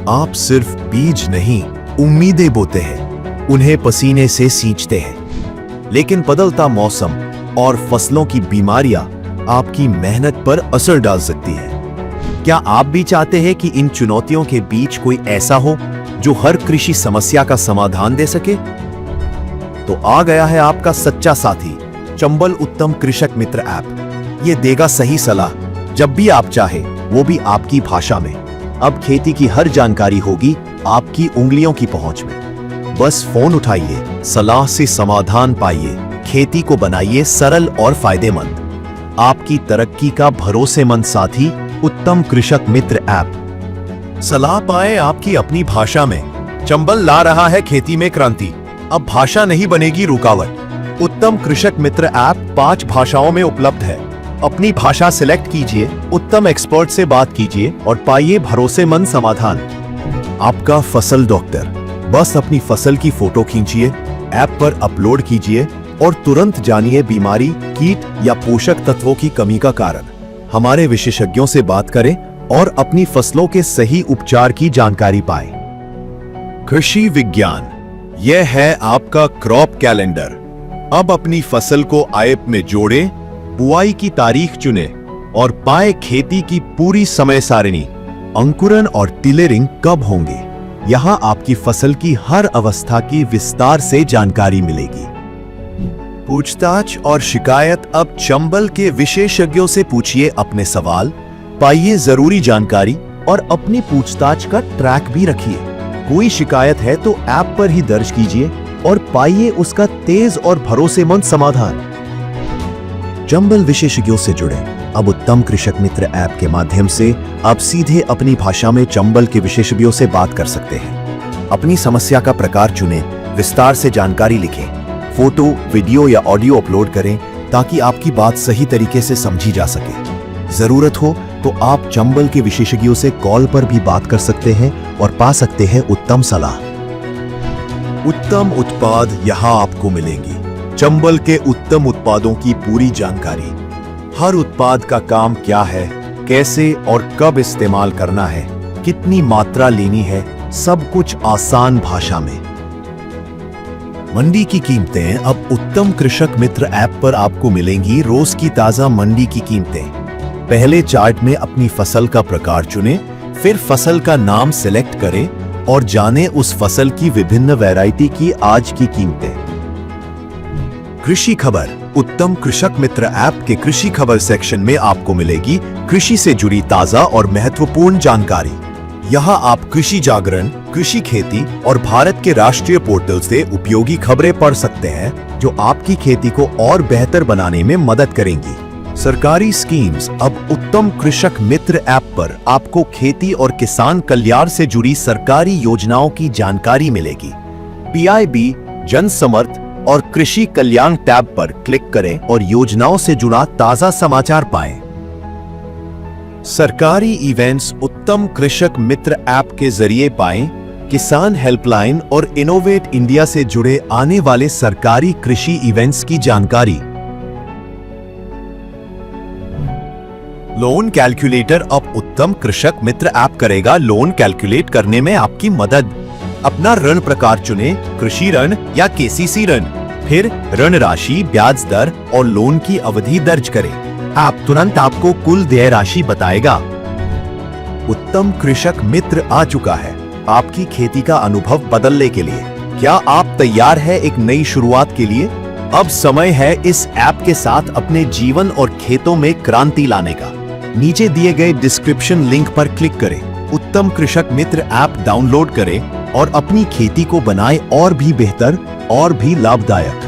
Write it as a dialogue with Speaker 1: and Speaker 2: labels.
Speaker 1: आप सिर्फ बीज नहीं, उम्मीदें बोते हैं, उन्हें पसीने से सींचते हैं। लेकिन बदलता मौसम और फसलों की बीमारियां आपकी मेहनत पर असर डाल सकती है। क्या आप भी चाहते हैं कि इन चुनौतियों के बीच कोई ऐसा हो जो हर कृषि समस्या का समाधान दे सके? तो आ गया है आपका सच्चा साथी, चंबल उत्तम कृषक मित्र ऐप। ये देगा सही सलाह जब भी आप चाहे, वो भी आपकी भाषा में। अब खेती की हर जानकारी होगी आपकी उंगलियों की पहुंच में। बस फोन उठाइए, सलाह से समाधान पाइए, खेती को बनाइए सरल और फायदेमंद। आपकी तरक्की का भरोसेमंद साथी, उत्तम कृषक मित्र ऐप। सलाह पाए आपकी अपनी भाषा में। चंबल ला रहा है खेती में क्रांति, अब भाषा नहीं बनेगी रुकावट। उत्तम कृषक मित्र ऐप 5 भाषाओं में उपलब्ध है। अपनी भाषा सिलेक्ट कीजिए, उत्तम एक्सपर्ट से बात कीजिए और पाइए भरोसेमंद समाधान। आपका फसल डॉक्टर। बस अपनी फसल की फोटो खींचिए, ऐप पर अपलोड कीजिए और तुरंत जानिए बीमारी, कीट या पोषक तत्वों की कमी का कारण। हमारे विशेषज्ञों से बात करें और अपनी फसलों के सही उपचार की जानकारी पाएं। कृषि विज्ञान, यह है आपका क्रॉप कैलेंडर। अब अपनी फसल को ऐप में जोड़ें, बुआई की तारीख चुने और पाए खेती की पूरी समय सारिणी। अंकुरन और टिलरिंग कब होंगे, यहाँ आपकी फसल की हर अवस्था की विस्तार से जानकारी मिलेगी। पूछताछ और शिकायत, अब चंबल के विशेषज्ञों से पूछिए अपने सवाल, पाइए जरूरी जानकारी और अपनी पूछताछ का ट्रैक भी रखिए। कोई शिकायत है तो ऐप पर ही दर्ज कीजिए और पाइए उसका तेज और भरोसेमंद समाधान। चंबल विशेषज्ञों से जुड़े। अब उत्तम कृषक मित्र ऐप के माध्यम से आप सीधे अपनी भाषा में चंबल के विशेषज्ञों से बात कर सकते हैं। अपनी समस्या का प्रकार चुनें, विस्तार से जानकारी लिखें, फोटो, वीडियो या ऑडियो अपलोड करें ताकि आपकी बात सही तरीके से समझी जा सके। जरूरत हो तो आप चंबल के विशेषज्ञों से कॉल पर भी बात कर सकते हैं और पा सकते हैं उत्तम सलाह। उत्तम उत्पाद यहाँ आपको मिलेंगी। चंबल के उत्तम उत्पादों की पूरी जानकारी, हर उत्पाद का काम क्या है, कैसे और कब इस्तेमाल करना है, कितनी मात्रा लेनी है, सब कुछ आसान भाषा में। मंडी की कीमतें, अब उत्तम कृषक मित्र ऐप पर आपको मिलेंगी रोज की ताजा मंडी की कीमतें। पहले चार्ट में अपनी फसल का प्रकार चुनें, फिर फसल का नाम सिलेक्ट करें और जानें उस फसल की विभिन्न वैरायटी की आज की कीमतें। कृषि खबर, उत्तम कृषक मित्र ऐप के कृषि खबर सेक्शन में आपको मिलेगी कृषि से जुड़ी ताजा और महत्वपूर्ण जानकारी। यहाँ आप कृषि जागरण, कृषि खेती और भारत के राष्ट्रीय पोर्टल से उपयोगी खबरें पढ़ सकते हैं जो आपकी खेती को और बेहतर बनाने में मदद करेंगी। सरकारी स्कीम्स, अब उत्तम कृषक मित्र ऐप पर आपको खेती और किसान कल्याण से जुड़ी सरकारी योजनाओं की जानकारी मिलेगी। PIB, जन समर्थ और कृषि कल्याण टैब पर क्लिक करें और योजनाओं से जुड़ा ताजा समाचार पाएं। सरकारी इवेंट्स, उत्तम कृषक मित्र ऐप के जरिए पाएं। किसान हेल्पलाइन और इनोवेट इंडिया से जुड़े आने वाले सरकारी कृषि इवेंट्स की जानकारी। लोन कैलकुलेटर, अब उत्तम कृषक मित्र ऐप करेगा लोन कैलकुलेट करने में आपकी मदद। अपना ऋण प्रकार चुनें, कृषि ऋण या KCC ऋण, फिर ऋण राशि, ब्याज दर और लोन की अवधि दर्ज करें। ऐप तुरंत आपको कुल देय राशि बताएगा। उत्तम कृषक मित्र आ चुका है आपकी खेती का अनुभव बदलने के लिए। क्या आप तैयार है एक नई शुरुआत के लिए? अब समय है इस ऐप के साथ अपने जीवन और खेतों में क्रांति लाने का। नीचे दिए गए डिस्क्रिप्शन लिंक पर क्लिक करें, उत्तम कृषक मित्र ऐप डाउनलोड करें और अपनी खेती को बनाएं और भी बेहतर और भी लाभदायक।